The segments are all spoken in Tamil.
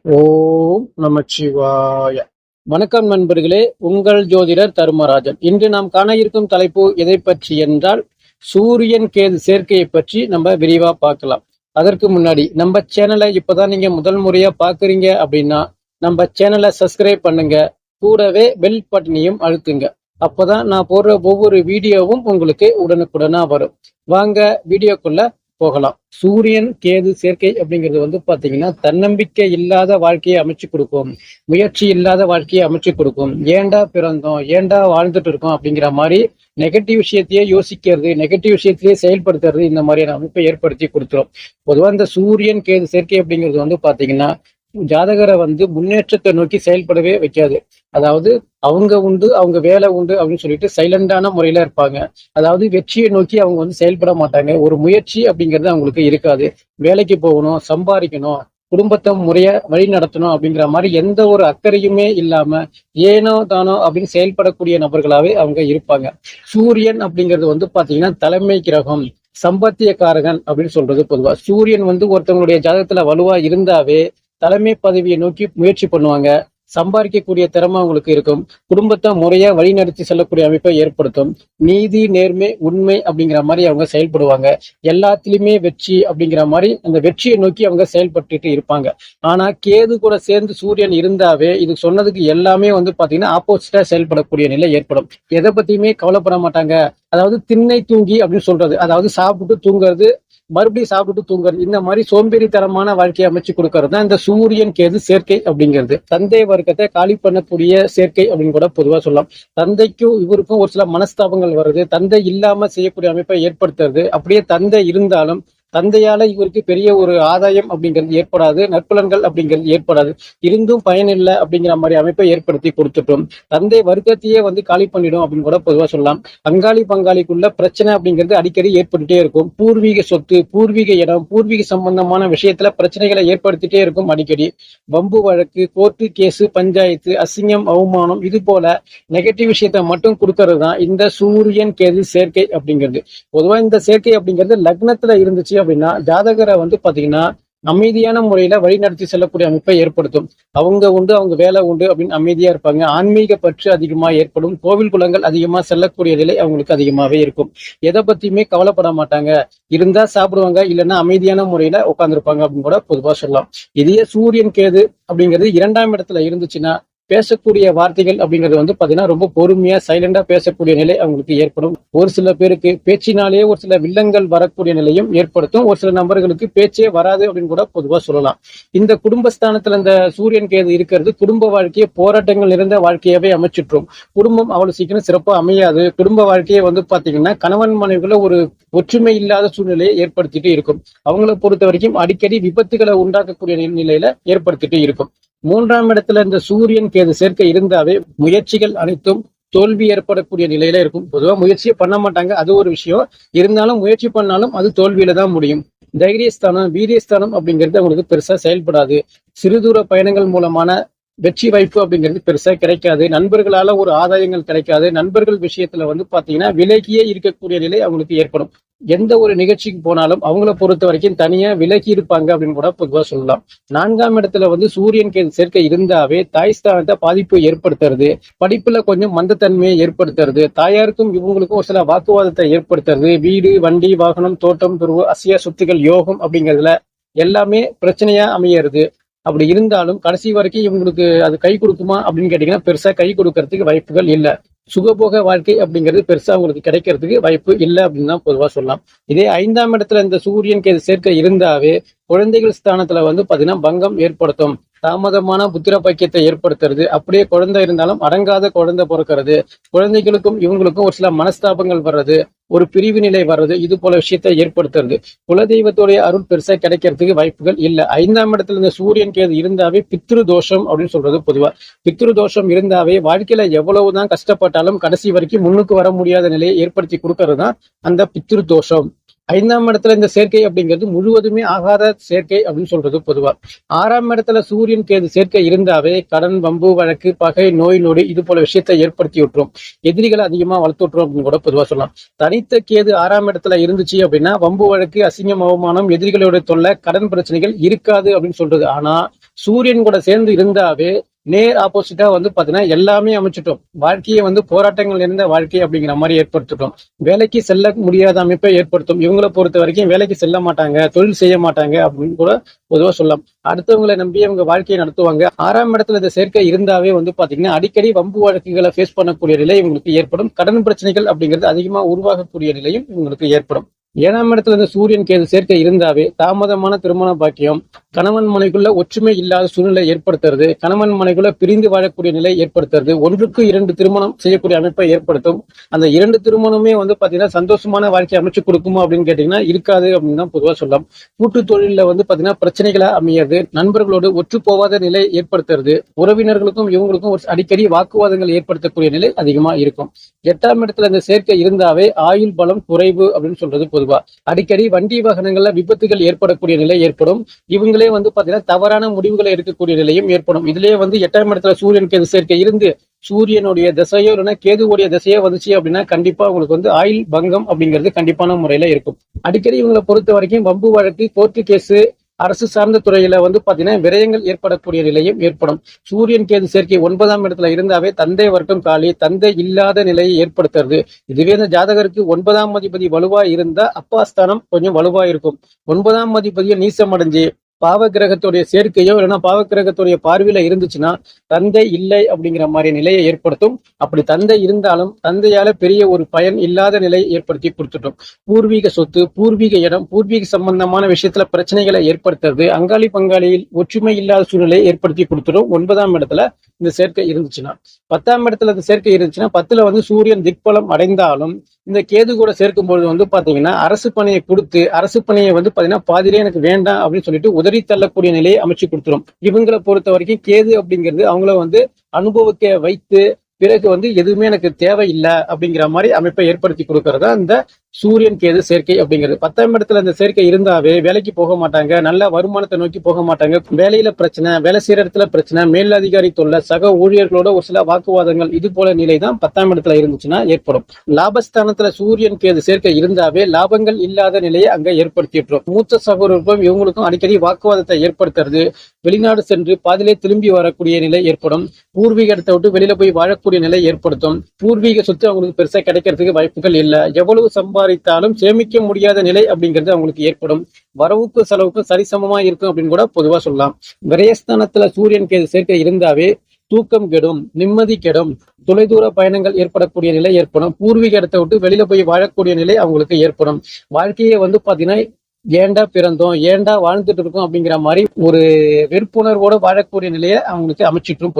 ஓம் நமச்சிவாய. வணக்கம் நண்பர்களே, உங்கள் ஜோதிடர் தர்மராஜன். இன்று நாம் காண இருக்கும் தலைப்பு எதை பற்றி என்றால் சூரியன் கேது சேர்க்கையை பற்றி நம்ம விரிவா பார்க்கலாம். அதற்கு முன்னாடி நம்ம சேனலை இப்பதான் நீங்க முதல் முறையா பாக்குறீங்க அப்படின்னா நம்ம சேனலை சப்ஸ்கிரைப் பண்ணுங்க, கூடவே பெல் பட்டனையும் அழுத்துங்க. அப்பதான் நான் போடுற ஒவ்வொரு வீடியோவும் உங்களுக்கு உடனுக்குடனா வரும். வாங்க வீடியோக்குள்ள போகலாம். சூரியன் கேது சேர்க்கை அப்படிங்கிறது பாத்தீங்கன்னா தன்னம்பிக்கை இல்லாத வாழ்க்கையை அமைச்சு கொடுக்கும், முயற்சி இல்லாத வாழ்க்கையை அமைச்சு கொடுக்கும். ஏண்டா பிறந்தோம், ஏண்டா வாழ்ந்துட்டு இருக்கோம் அப்படிங்கிற மாதிரி நெகட்டிவ் விஷயத்தையே யோசிக்கிறது, நெகட்டிவ் விஷயத்திலேயே செயல்படுத்துறது, இந்த மாதிரியான அமைப்பை ஏற்படுத்தி கொடுத்துரும். பொதுவா இந்த சூரியன் கேது சேர்க்கை அப்படிங்கிறது பாத்தீங்கன்னா ஜாதகரை முன்னேற்றத்தை நோக்கி செயல்படவே வைக்காது. அதாவது அவங்க உண்டு, அவங்க வேலை உண்டு அப்படின்னு சொல்லிட்டு சைலண்டான முறையில இருப்பாங்க. அதாவது வெற்றியை நோக்கி அவங்க செயல்பட மாட்டாங்க. ஒரு முயற்சி அப்படிங்கிறது அவங்களுக்கு இருக்காது. வேலைக்கு போகணும், சம்பாதிக்கணும், குடும்பத்தை முறைய வழி நடத்தணும் அப்படிங்கிற மாதிரி எந்த ஒரு அக்கறையுமே இல்லாம ஏனோ தானோ அப்படின்னு செயல்படக்கூடிய நபர்களாவே அவங்க இருப்பாங்க. சூரியன் அப்படிங்கிறது பாத்தீங்கன்னா தலைமை கிரகம், சம்பத்தியக்காரகன் அப்படின்னு சொல்றது பொதுவா. சூரியன் ஒருத்தவங்களுடைய ஜாதகத்துல வலுவா இருந்தாவே தலைமை பதவியை நோக்கி முயற்சி பண்ணுவாங்க. சம்பாதிக்கக்கூடிய திறமை அவங்களுக்கு இருக்கும். குடும்பத்தை முறையா வழிநடத்தி செல்லக்கூடிய அமைப்பை ஏற்படுத்தும். நீதி, நேர்மை, உண்மை அப்படிங்கிற மாதிரி அவங்க செயல்படுவாங்க. எல்லாத்திலுமே வெற்றி அப்படிங்கிற மாதிரி அந்த வெற்றியை நோக்கி அவங்க செயல்பட்டு இருப்பாங்க. ஆனா கேது கூட சேர்ந்து சூரியன் இருந்தாவே இது சொன்னதுக்கு எல்லாமே பாத்தீங்கன்னா ஆப்போசிட்டா செயல்படக்கூடிய நிலை ஏற்படும். எதை பத்தியுமே கவலைப்பட மாட்டாங்க. அதாவது திண்ணை தூங்கி அப்படின்னு சொல்றது, அதாவது சாப்பிட்டு தூங்குறது, மறுபடியும் சாப்பிட்டு தூங்குறது, இந்த மாதிரி சோம்பேறித்தனமான வாழ்க்கையை அமைச்சு கொடுக்கறது தான் இந்த சூரியன் கேது சேர்க்கை அப்படிங்கிறது. தந்தை வர்க்கத்தை காலி பண்ணக்கூடிய சேர்க்கை அப்படின்னு கூட பொதுவா சொல்லலாம். தந்தைக்கும் இவருக்கும் ஒரு சில மனஸ்தாபங்கள் வருது, தந்தை இல்லாம செய்யக்கூடிய அமைப்பை ஏற்படுத்துறது. அப்படியே தந்தை இருந்தாலும் தந்தையால இவருக்கு பெரிய ஒரு ஆதாயம் அப்படிங்கிறது ஏற்படாது, நற்பலன்கள் அப்படிங்கிறது ஏற்படாது. இருந்தும் பயனில்லை அப்படிங்கிற மாதிரி அமைப்பை ஏற்படுத்தி கொடுத்துட்டோம். தந்தை வர்க்கத்தையே காலி பண்ணிடும் அப்படின்னு கூட பொதுவா சொல்லலாம். பங்காளி பங்காளிக்குள்ள பிரச்சனை அப்படிங்கிறது அடிக்கடி ஏற்பட்டுட்டே இருக்கும். பூர்வீக சொத்து, பூர்வீக இடம், பூர்வீக சம்பந்தமான விஷயத்துல பிரச்சனைகளை ஏற்படுத்திட்டே இருக்கும். அடிக்கடி வம்பு வழக்கு, கோர்ட்டு கேஸு, பஞ்சாயத்து, அசிங்கம், அவமானம், இது போல நெகட்டிவ் விஷயத்த மட்டும் கொடுக்கறது தான் இந்த சூரியன் கேது சேர்க்கை அப்படிங்கிறது. பொதுவா இந்த சேர்க்கை அப்படிங்கிறது லக்னத்துல இருந்துச்சு அப்படின்னா ஜாதகரை பாத்தீங்கன்னா அமைதியான முறையில வழி நடத்தி செல்லக்கூடிய அமைப்பை ஏற்படுத்தும். அவங்க உண்டு, அவங்க வேலை உண்டு அப்படின்னு அமைதியா இருப்பாங்க. ஆன்மீக பற்று அதிகமா ஏற்படும். கோவில் குளங்கள் அதிகமா செல்லக்கூடிய நிலை அவங்களுக்கு அதிகமாவே இருக்கும். எதை பத்தியுமே கவலைப்பட மாட்டாங்க. இருந்தா சாப்பிடுவாங்க, இல்லைன்னா அமைதியான முறையில உட்கார்ந்துருப்பாங்க அப்படின்னு கூட பொதுவா சொல்லலாம். இதே சூரியன் கேது அப்படிங்கிறது 2ஆம் இடத்துல இருந்துச்சுன்னா பேசக்கூடிய வார்த்தைகள் அப்படிங்கிறது பாத்தீங்கன்னா ரொம்ப பொறுமையா சைலண்டா பேசக்கூடிய நிலை அவங்களுக்கு ஏற்படும். ஒரு சில பேருக்கு பேச்சினாலேயே ஒரு சில வில்லங்கள் வரக்கூடிய நிலையும் ஏற்படுத்தும். ஒரு சில நபர்களுக்கு பேச்சே வராது அப்படின்னு கூட பொதுவா சொல்லலாம். இந்த குடும்பஸ்தானத்துல இந்த சூரியன் கேது இருக்கிறது குடும்ப வாழ்க்கையை போராட்டங்கள் நிறைந்த வாழ்க்கையாவே அமைச்சிட்டோம். குடும்பம் அவ்வளவு சீக்கிரம் சிறப்பா அமையாது. குடும்ப வாழ்க்கையை பாத்தீங்கன்னா கணவன் மனைவிக்குள்ள ஒரு ஒற்றுமை இல்லாத சூழ்நிலையை ஏற்படுத்திட்டு இருக்கும். அவங்களை பொறுத்த வரைக்கும் அடிக்கடி விபத்துகளை உண்டாக்கக்கூடிய நிலையில ஏற்படுத்திட்டு இருக்கும். 3ஆம் இடத்துல இந்த சூரியன் கேது சேர்க்கை இருந்தாவே முயற்சிகள் அனைத்தும் தோல்வி ஏற்படக்கூடிய நிலையில இருக்கும். பொதுவா முயற்சியே பண்ண மாட்டாங்க, அது ஒரு விஷயம். இருந்தாலும் முயற்சி பண்ணாலும் அது தோல்வியில தான் முடியும். தைரியஸ்தானம், வீரியஸ்தானம் அப்படிங்கிறது அவங்களுக்கு பெருசா செயல்படாது. சிறுதூர பயணங்கள் மூலமான வெற்றி வாய்ப்பு அப்படிங்கிறது பெருசா கிடைக்காது. நண்பர்களால ஒரு ஆதாயங்கள் கிடைக்காது. நண்பர்கள் விஷயத்துல பாத்தீங்கன்னா விலகியே இருக்கக்கூடிய நிலை அவங்களுக்கு ஏற்படும். எந்த ஒரு நிகழ்ச்சிக்கு போனாலும் அவங்கள பொறுத்த வரைக்கும் தனியா விலகி இருப்பாங்க அப்படின்னு கூட பொதுவா சொல்லலாம். 4ஆம் இடத்துல சூரியன் கேது சேர்க்கை இருந்தாவே தாய் ஸ்தானத்தை பாதிப்பு ஏற்படுத்துறது, படிப்புல கொஞ்சம் மந்தத்தன்மையை ஏற்படுத்துறது, தாயாருக்கும் இவங்களுக்கும் ஒரு சில வாக்குவாதத்தை ஏற்படுத்துறது, வீடு, வண்டி, வாகனம், தோட்டம், துருவு, அசிய சொத்துக்கள், யோகம் அப்படிங்கிறதுல எல்லாமே பிரச்சனையா அமையறது. அப்படி இருந்தாலும் கடைசி வரைக்கும் இவங்களுக்கு அது கை கொடுக்குமா அப்படின்னு கேட்டீங்கன்னா பெருசா கை கொடுக்கறதுக்கு வாய்ப்புகள் இல்லை. சுகபோக வாழ்க்கை அப்படிங்கிறது பெருசா உங்களுக்கு கிடைக்கிறதுக்கு வாய்ப்பு இல்லை அப்படின்னு தான் பொதுவா சொல்லலாம். இதே 5ஆம் இடத்துல இந்த சூரியன் கேது சேர்க்கை இருந்தாவே குழந்தைகள் ஸ்தானத்துல பாத்தீங்கன்னா பங்கம் ஏற்படுத்தும். தாமதமான புத்திர பாக்கியத்தை ஏற்படுத்துறது. அப்படியே குழந்தை இருந்தாலும் அடங்காத குழந்தை பிறக்கிறது. குழந்தைகளுக்கும் இவங்களுக்கும் ஒரு சில மனஸ்தாபங்கள் வர்றது, ஒரு பிரிவு நிலை வர்றது, இது போல விஷயத்தை ஏற்படுத்துறது. குலதெய்வத்துடைய அருள் பெருசா கிடைக்கிறதுக்கு வாய்ப்புகள் இல்லை. 5ஆம் இடத்துல இந்த சூரியன் கேது இருந்தாவே பித்ரு தோஷம் அப்படின்னு சொல்றது பொதுவா. பித்ரு தோஷம் இருந்தாவே வாழ்க்கையில எவ்வளவுதான் கஷ்டப்பட்டாலும் கடைசி வரைக்கும் முன்னுக்கு வர முடியாத நிலையை ஏற்படுத்தி கொடுக்கறது தான் அந்த பித்ரு தோஷம். 5ஆம் இடத்துல இந்த சேர்க்கை அப்படிங்கிறது முழுவதுமே ஆகாத சேர்க்கை அப்படின்னு சொல்றது பொதுவா. 6ஆம் இடத்துல சூரியன் கேது சேர்க்கை இருந்தாவே கடன், வம்பு வழக்கு, பகை, நோய் நொடி, இது போல விஷயத்தை ஏற்படுத்தி விட்டுரும். எதிரிகளை அதிகமா வளர்த்து விட்டுரும் அப்படின்னு கூட பொதுவா சொல்லலாம். தனித்த கேது 6ஆம் இடத்துல இருந்துச்சு அப்படின்னா வம்பு வழக்கு, அசிங்கம், அவமானம், எதிரிகளோட தொல்லை, கடன் பிரச்சனைகள் இருக்காது அப்படின்னு சொல்றது. ஆனா சூரியன் கூட சேர்ந்து இருந்தாவே நேர் ஆப்போசிட்டா வந்து பாத்தீங்கன்னா எல்லாமே அமைச்சிட்டோம். வாழ்க்கையை வந்து போராட்டங்கள் நிறைந்த வாழ்க்கை அப்படிங்கிற மாதிரி ஏற்படுத்திட்டோம். வேலைக்கு செல்ல முடியாத அமைப்பை ஏற்படுத்தும். இவங்களை பொறுத்த வரைக்கும் வேலைக்கு செல்ல மாட்டாங்க, தொழில் செய்ய மாட்டாங்க அப்படின்னு கூட பொதுவா சொல்லலாம். அடுத்தவங்களை நம்பி அவங்க வாழ்க்கையை நடத்துவாங்க. 6ஆம் இடத்துல இந்த சேர்க்கை இருந்தாவே வந்து பாத்தீங்கன்னா அடிக்கடி வம்பு வழக்குகளை ஃபேஸ் பண்ணக்கூடிய நிலை இவங்களுக்கு ஏற்படும். கடன் பிரச்சனைகள் அப்படிங்கிறது அதிகமா உருவாகக்கூடிய நிலையும் இவங்களுக்கு ஏற்படும். 7ஆம் இடத்துல இந்த சூரியன் கேது சேர்க்கை இருந்தாவே தாமதமான திருமண பாக்கியம், கணவன் மனைக்குள்ள ஒற்றுமை இல்லாத சூழ்நிலை ஏற்படுத்துறது, கணவன் மனைக்குள்ள பிரிந்து வாழக்கூடிய நிலை ஏற்படுத்துறது, 1க்கு 2 திருமணம் செய்யக்கூடிய அமைப்பை ஏற்படுத்தும். அந்த 2 திருமணமே வந்து பாத்தீங்கன்னா சந்தோஷமான வாழ்க்கை அமைச்சு கொடுக்குமா அப்படின்னு கேட்டீங்கன்னா இருக்காது அப்படின்னு தான் பொதுவா சொல்லலாம். கூட்டு தொழில வந்து பாத்தீங்கன்னா பிரச்சனைகளா அமையாது, நண்பர்களோடு ஒற்று போவாத நிலை ஏற்படுத்துறது, உறவினர்களுக்கும் இவங்களுக்கும் ஒரு அடிக்கடி வாக்குவாதங்கள் ஏற்படுத்தக்கூடிய நிலை அதிகமா இருக்கும். 8ஆம் இடத்துல இந்த சேர்க்கை இருந்தாவே ஆயுள் பலம் குறைவு அப்படின்னு சொல்றது பொதுவா. அடிக்கடி வண்டி வாகனங்கள்ல விபத்துகள் ஏற்படக்கூடிய நிலை ஏற்படும். இவங்களே வந்து பாத்தீங்கன்னா தவறான முடிவுகளை எடுக்கக்கூடிய நிலையும் ஏற்படும். இதுலயே வந்து 8ஆம் இடத்துல சூரியன் கேது சேர்க்கை இருந்து சூரியனுடைய திசையோ இல்லைன்னா கேதுவோடைய திசையோ வந்துச்சு அப்படின்னா கண்டிப்பா உங்களுக்கு வந்து ஆயுள் பங்கம் அப்படிங்கிறது கண்டிப்பான முறையில இருக்கும். அடிக்கடி இவங்களை பொறுத்த வரைக்கும் வம்பு வழக்கு, கோர்ட்டு கேஸ், அரசு சார்ந்த துறையில வந்து பாத்தீங்கன்னா விரயங்கள் ஏற்படக்கூடிய நிலையும் ஏற்படும். சூரியன் கேது சேர்க்கை 9ஆம் இடத்துல இருந்தாவே தந்தை வர்க்கம் காலி, தந்தை இல்லாத நிலையை ஏற்படுத்துறது. இதுவே இந்த ஜாதகருக்கு 9ஆம் அதிபதி வலுவா இருந்தா அப்பா ஸ்தானம் கொஞ்சம் வலுவா இருக்கும். 9ஆம் அதிபதியை நீசம் அடைஞ்சு பாவ கிரகத்துடைய சேர்க்கையோ இல்லைன்னா பாவ கிரகத்துடைய பார்வையில இருந்துச்சுன்னா தந்தை இல்லை அப்படிங்கிற மாதிரி நிலையை ஏற்படுத்தும். அப்படி தந்தை இருந்தாலும் தந்தையால பெரிய ஒரு பயன் இல்லாத நிலையை ஏற்படுத்தி கொடுத்துட்டோம். பூர்வீக சொத்து, பூர்வீக இடம், பூர்வீக சம்பந்தமான விஷயத்துல பிரச்சனைகளை ஏற்படுத்துறது, அங்காளி பங்காளியில் ஒற்றுமை இல்லாத சூழ்நிலையை ஏற்படுத்தி கொடுத்துடும். 9ஆம் இடத்துல இந்த சேர்க்கை இருந்துச்சுன்னா. 10ஆம் இடத்துல இந்த சேர்க்கை இருந்துச்சுன்னா 10ல வந்து சூரியன் திக்பலம் அடைந்தாலும் இந்த கேது கூட சேர்க்கும் பொழுது வந்து பாத்தீங்கன்னா அரசு பணியை கொடுத்து அரசு பணியை வந்து பாத்தீங்கன்னா பாதிலே எனக்கு வேண்டாம் அப்படின்னு சொல்லிட்டு உதறி தள்ளக்கூடிய நிலையை அமைச்சு கொடுத்துரும். இவங்களை பொறுத்த வரைக்கும் கேது அப்படிங்கிறது அவங்கள வந்து அனுபவிக்க வைத்து பிறகு வந்து எதுவுமே எனக்கு தேவையில்லை அப்படிங்கிற மாதிரி அமைப்பை ஏற்படுத்தி கொடுக்கறதா இந்த சூரியன் கேது சேர்க்கை அப்படிங்கிறது. 10ஆம் இடத்துல இந்த சேர்க்கை இருந்தாவே வேலைக்கு போக மாட்டாங்க, நல்ல வருமானத்தை நோக்கி போக மாட்டாங்க, வேலையில பிரச்சனை, வேலை செய்யற இடத்துல பிரச்சனை, மேலதிகாரி தொல்லை, சக ஊழியர்களோட ஒரு சில வாக்குவாதங்கள், இது போல நிலை தான் 10ஆம் இடத்துல இருந்துச்சுன்னா ஏற்படும். லாபஸ்தானத்துல சூரியன் கேது சேர்க்கை இருந்தாவே லாபங்கள் இல்லாத நிலையை அங்க ஏற்படுத்திட்டோம். மூத்த சகோதரர்களுக்கும் இவங்களுக்கும் அடிக்கடி வாக்குவாதத்தை ஏற்படுத்துறது, வெளிநாடு சென்று பாதிலே திரும்பி வரக்கூடிய நிலை ஏற்படும். பூர்வீக இடத்தை விட்டு வெளியில போய் வாழக்கூடிய நிலை ஏற்படுத்தும். பூர்வீக சொத்து அவங்களுக்கு பெருசா கிடைக்கிறதுக்கு வாய்ப்புகள் இல்லை. எவ்வளவு சம்பாதித்தாலும் சேமிக்க முடியாத நிலை அப்படிங்கிறது அவங்களுக்கு ஏற்படும். வரவுக்கும் செலவுக்கும் சரிசமமா இருக்கும் அப்படின்னு கூட பொதுவா சொல்லலாம். விரயஸ்தானத்துல சூரியன் கேது சேர்க்கை இருந்தாவே தூக்கம் கெடும், நிம்மதி கெடும், தொலைதூர பயணங்கள் ஏற்படக்கூடிய நிலை ஏற்படும். பூர்வீக இடத்தை விட்டு வெளியில போய் வாழக்கூடிய நிலை அவங்களுக்கு ஏற்படும். வாழ்க்கையை வந்து பாத்தீங்கன்னா ஏண்டா பிறந்தோம், ஏண்டா வாழ்ந்துட்டு இருக்கோம் அப்படிங்கிற மாதிரி ஒரு வெறுப்புணர்வோட வாழக்கூடிய நிலையை அவங்களுக்கு அமைச்சிட்டும்.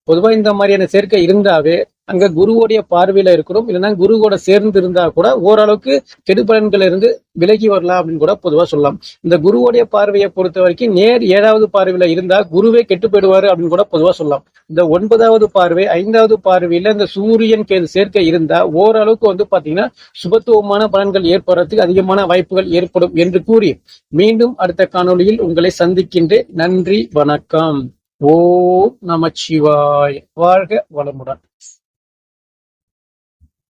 பொதுவா இந்த மாதிரியான சேர்க்கை இருந்தாவே அங்க குருவோடைய பார்வையில இருக்கணும், இல்லைன்னா குருவோட சேர்ந்து இருந்தா கூட ஓரளவுக்கு கெடுபலன்கள் இருந்து விலகி வரலாம் அப்படின்னு கூட பொதுவா சொல்லலாம். இந்த குருவோடைய பார்வையை பொறுத்த வரைக்கும் நேர் 7வது பார்வையில இருந்தா குருவே கெட்டு போயிடுவாரு அப்படின்னு கூட பொதுவா சொல்லலாம். இந்த 9வது பார்வை, 5வது பார்வையில இந்த சூரியன் கேது சேர்க்கை இருந்தா ஓரளவுக்கு வந்து பாத்தீங்கன்னா சுபத்துவமான பலன்கள் ஏற்படுறதுக்கு அதிகமான வாய்ப்புகள் ஏற்படும் என்று கூறி மீண்டும் அடுத்த காணொளியில் உங்களை சந்திக்கின்றேன். நன்றி, வணக்கம். ஓம் நமச்சிவாய. வாழ்க வளமுடன்.